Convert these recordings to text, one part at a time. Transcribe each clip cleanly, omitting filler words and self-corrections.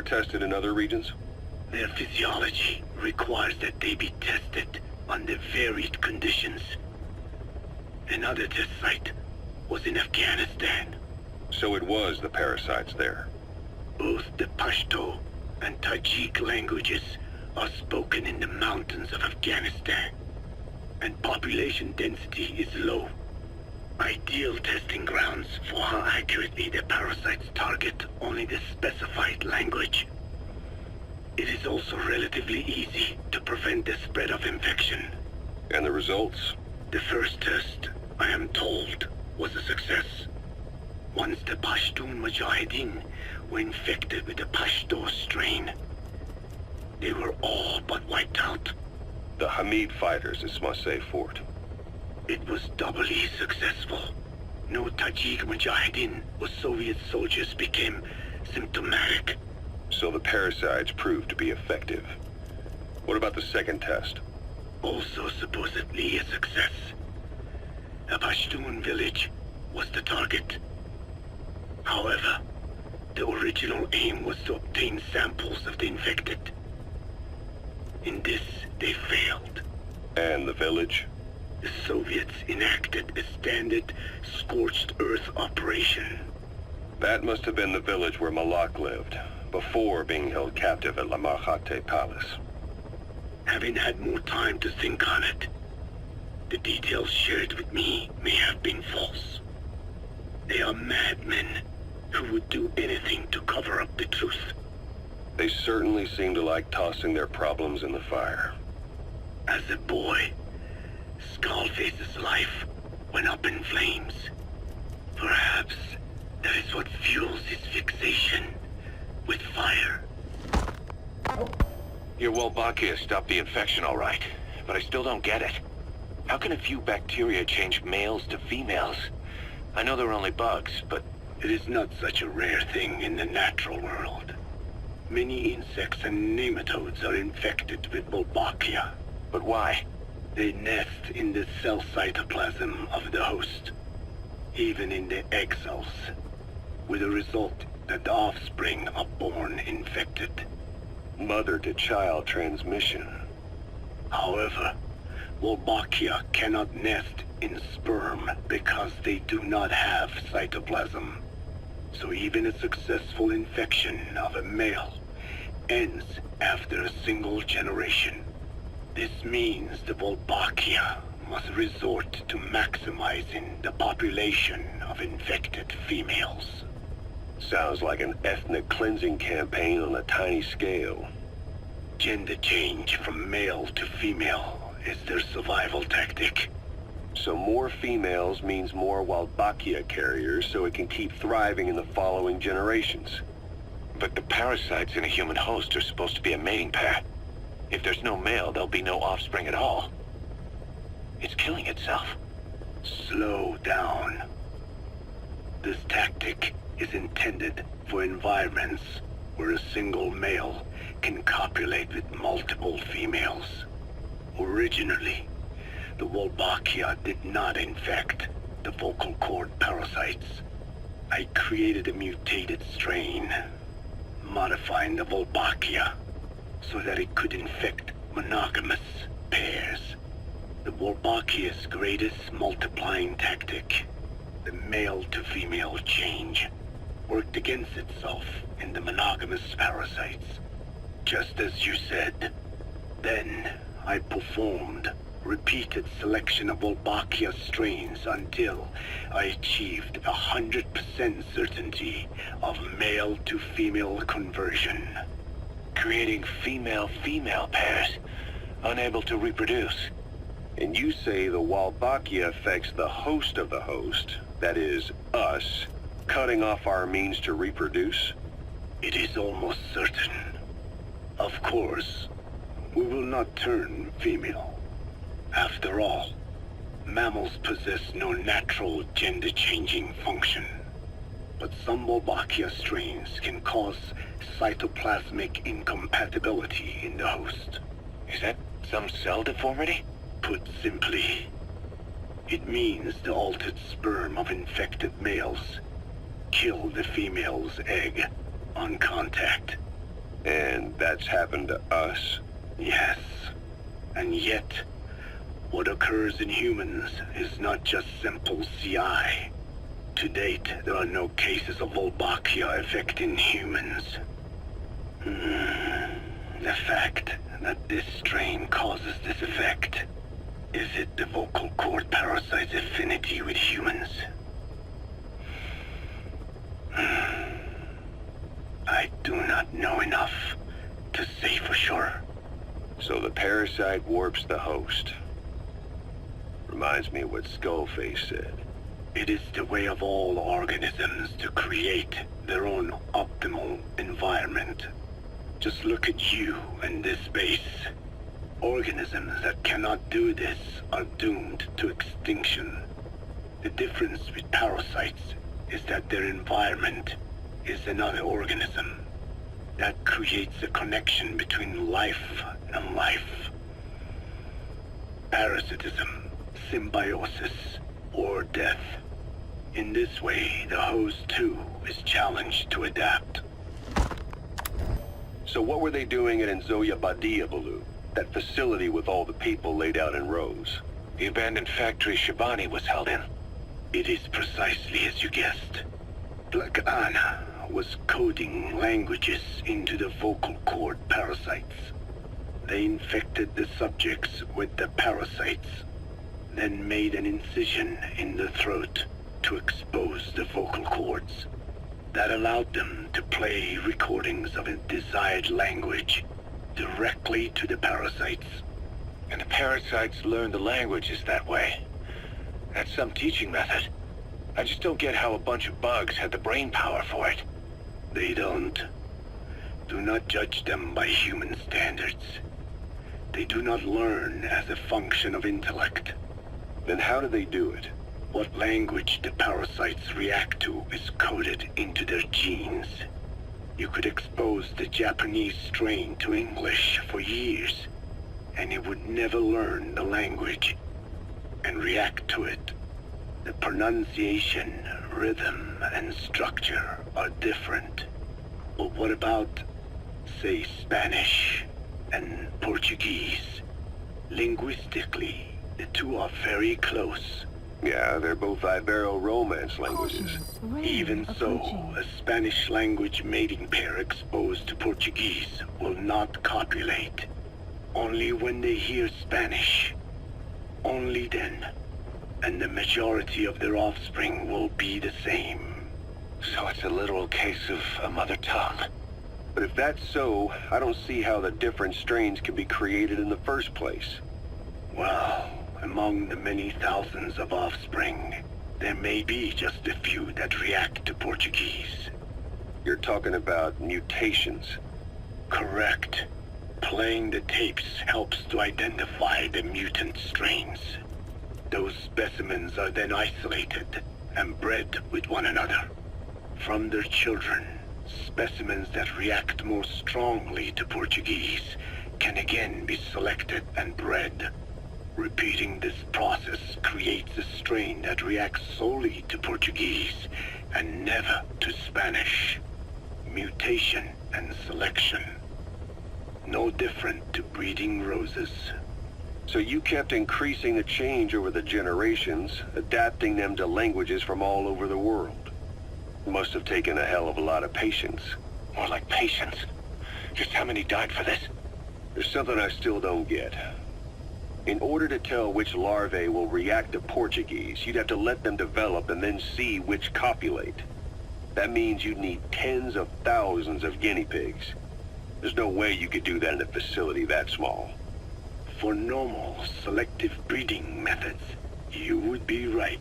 were tested in other regions? Their physiology requires that they be tested under varied conditions. Another test site was in Afghanistan. So it was the parasites there. Both the Pashto and Tajik languages are spoken in the mountains of Afghanistan, and population density is low. Ideal testing grounds for how accurately the parasites target only the specified language. It is also relatively easy to prevent the spread of infection. And the results? The first test, I am told, was a success. Once the Pashtun Mujahideen were infected with the Pashto strain, they were all but wiped out. The Hamid fighters at Smasei Fort. It was doubly successful. No Tajik Mujahideen or Soviet soldiers became symptomatic. So the parasites proved to be effective. What about the second test? Also supposedly a success. A Pashtun village was the target. However, the original aim was to obtain samples of the infected. In this, they failed. And the village? The Soviets enacted a standard scorched earth operation. That must have been the village where Malak lived, before being held captive at La Marjate Palace. Having had more time to think on it, the details shared with me may have been false. They are madmen who would do anything to cover up the truth. They certainly seem to like tossing their problems in the fire. As a boy, Skullface's life went up in flames. Perhaps that is what fuels his fixation with fire. Your Wolbachia stopped the infection all right, but I still don't get it. How can a few bacteria change males to females? I know they're only bugs, but... It is not such a rare thing in the natural world. Many insects and nematodes are infected with Wolbachia. But why? They nest in the cell cytoplasm of the host, even in the egg cells, with the result that the offspring are born infected. Mother-to-child transmission. However, Wolbachia cannot nest in sperm because they do not have cytoplasm. So even a successful infection of a male ends after a single generation. This means the Wolbachia must resort to maximizing the population of infected females. Sounds like an ethnic cleansing campaign on a tiny scale. Gender change from male to female is their survival tactic. So more females means more Wolbachia carriers, so it can keep thriving in the following generations. But the parasites in a human host are supposed to be a mating pair. If there's no male, there'll be no offspring at all. It's killing itself. Slow down. This tactic is intended for environments where a single male can copulate with multiple females. Originally, the Wolbachia did not infect the vocal cord parasites. I created a mutated strain, modifying the Wolbachia so that it could infect monogamous pairs. The Wolbachia's greatest multiplying tactic, the male-to-female change, worked against itself in the monogamous parasites. Just as you said. Then I performed repeated selection of Wolbachia strains until I achieved 100% certainty of male-to-female conversion. Creating female-female pairs, unable to reproduce. And you say the Wolbachia affects the host of the host, that is, us, cutting off our means to reproduce? It is almost certain. Of course, we will not turn female. After all, mammals possess no natural gender-changing function. But some Wolbachia strains can cause cytoplasmic incompatibility in the host. Is that some cell deformity? Put simply, it means the altered sperm of infected males kill the female's egg on contact. And that's happened to us? Yes. And yet, what occurs in humans is not just simple CI. To date, there are no cases of Wolbachia affecting humans. The fact that this strain causes this effect, is it the vocal cord parasite's affinity with humans? I do not know enough to say for sure. So the parasite warps the host. Reminds me of what Skullface said. It is the way of all organisms to create their own optimal environment. Just look at you and this base. Organisms that cannot do this are doomed to extinction. The difference with parasites is that their environment is another organism. That creates a connection between life and life. Parasitism, symbiosis, or death. In this way, the host too is challenged to adapt. So what were they doing at Nzoya Badia, Baloo? That facility with all the people laid out in rows? The abandoned factory Shabani was held in. It is precisely as you guessed. Black Anna was coding languages into the vocal cord parasites. They infected the subjects with the parasites, then made an incision in the throat to expose the vocal cords. That allowed them to play recordings of a desired language directly to the parasites. And the parasites learn the languages that way. That's some teaching method. I just don't get how a bunch of bugs had the brain power for it. They don't. Do not judge them by human standards. They do not learn as a function of intellect. Then how do they do it? What language the parasites react to is coded into their genes. You could expose the Japanese strain to English for years, and it would never learn the language and react to it. The pronunciation, rhythm, and structure are different. But what about, say, Spanish and Portuguese? Linguistically, the two are very close. Yeah, they're both Ibero-Romance languages. Even so, a Spanish language mating pair exposed to Portuguese will not copulate. Only when they hear Spanish. Only then. And the majority of their offspring will be the same. So it's a literal case of a mother tongue. But if that's so, I don't see how the different strains can be created in the first place. Well, among the many thousands of offspring, there may be just a few that react to Portuguese. You're talking about mutations. Correct. Playing the tapes helps to identify the mutant strains. Those specimens are then isolated and bred with one another. From their children, specimens that react more strongly to Portuguese can again be selected and bred. Repeating this process creates a strain that reacts solely to Portuguese and never to Spanish. Mutation and selection. No different to breeding roses. So you kept increasing the change over the generations, adapting them to languages from all over the world. Must have taken a hell of a lot of patience. More like patience. Just how many died for this? There's something I still don't get. In order to tell which larvae will react to Portuguese, you'd have to let them develop and then see which copulate. That means you'd need tens of thousands of guinea pigs. There's no way you could do that in a facility that small. For normal selective breeding methods, you would be right.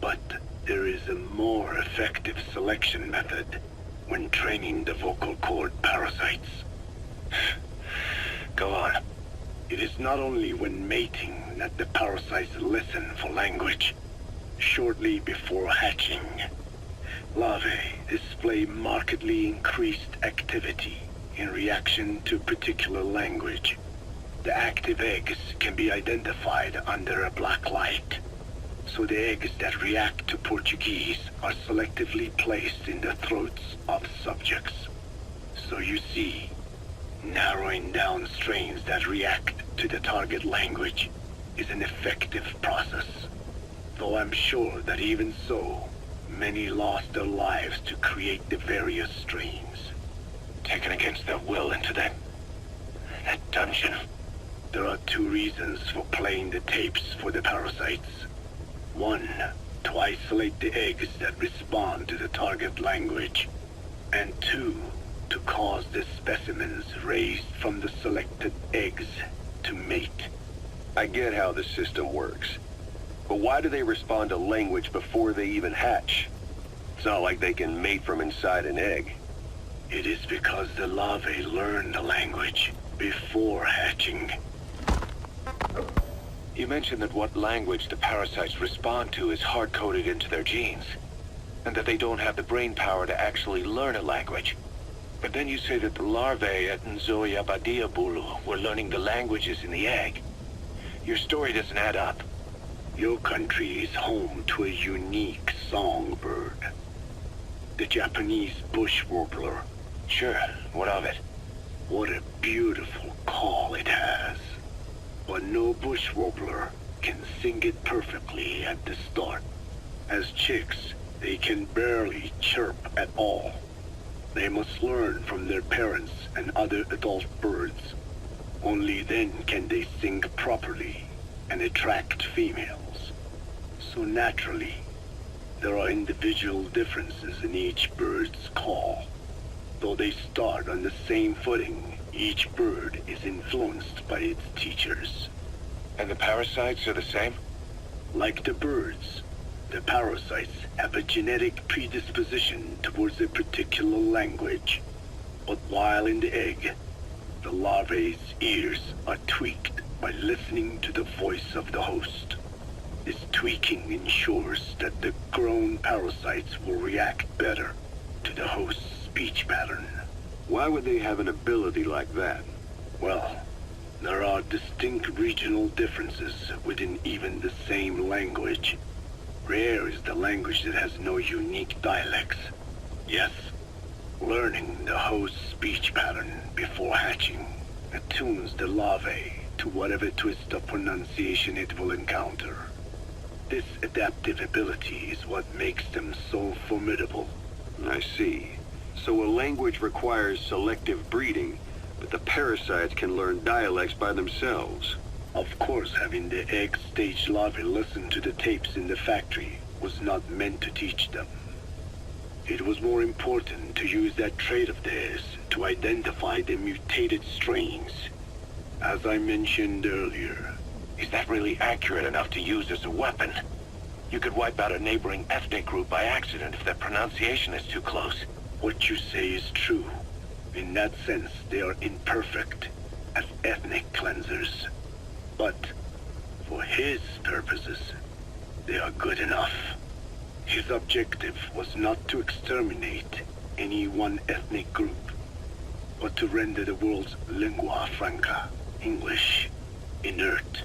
But there is a more effective selection method when training the vocal cord parasites. Go on. It is not only when mating that the parasites listen for language. Shortly before hatching, larvae display markedly increased activity in reaction to particular language. The active eggs can be identified under a black light. So the eggs that react to Portuguese are selectively placed in the throats of subjects. So you see, narrowing down strains that react to the target language is an effective process. Though I'm sure that even so, many lost their lives to create the various strains. Taken against their will into that dungeon. There are two reasons for playing the tapes for the parasites. One, to isolate the eggs that respond to the target language. And two, to cause the specimens raised from the selected eggs to mate. I get how the system works. But why do they respond to language before they even hatch? It's not like they can mate from inside an egg. It is because the larvae learn the language before hatching. You mentioned that what language the parasites respond to is hard-coded into their genes, and that they don't have the brain power to actually learn a language. But then you say that the larvae at Nzoyabadiabulu were learning the languages in the egg. Your story doesn't add up. Your country is home to a unique songbird. The Japanese bush warbler. Sure, what of it? What a beautiful call it has. But no bush warbler can sing it perfectly at the start. As chicks, they can barely chirp at all. They must learn from their parents and other adult birds. Only then can they sing properly and attract females. So naturally, there are individual differences in each bird's call. Though they start on the same footing, each bird is influenced by its teachers. And the parasites are the same? Like the birds, the parasites have a genetic predisposition towards a particular language. But while in the egg, the larvae's ears are tweaked by listening to the voice of the host. This tweaking ensures that the grown parasites will react better to the host's speech pattern. Why would they have an ability like that? Well, there are distinct regional differences within even the same language. Rare is the language that has no unique dialects. Yes, learning the host's speech pattern before hatching attunes the larvae to whatever twist of pronunciation it will encounter. This adaptive ability is what makes them so formidable. I see. So a language requires selective breeding, but the parasites can learn dialects by themselves. Of course, having the egg-stage larvae listen to the tapes in the factory was not meant to teach them. It was more important to use that trait of theirs to identify the mutated strains. As I mentioned earlier. Is that really accurate enough to use as a weapon? You could wipe out a neighboring ethnic group by accident if their pronunciation is too close. What you say is true. In that sense, they are imperfect as ethnic cleansers. But for his purposes, they are good enough. His objective was not to exterminate any one ethnic group, but to render the world's lingua franca, English, inert.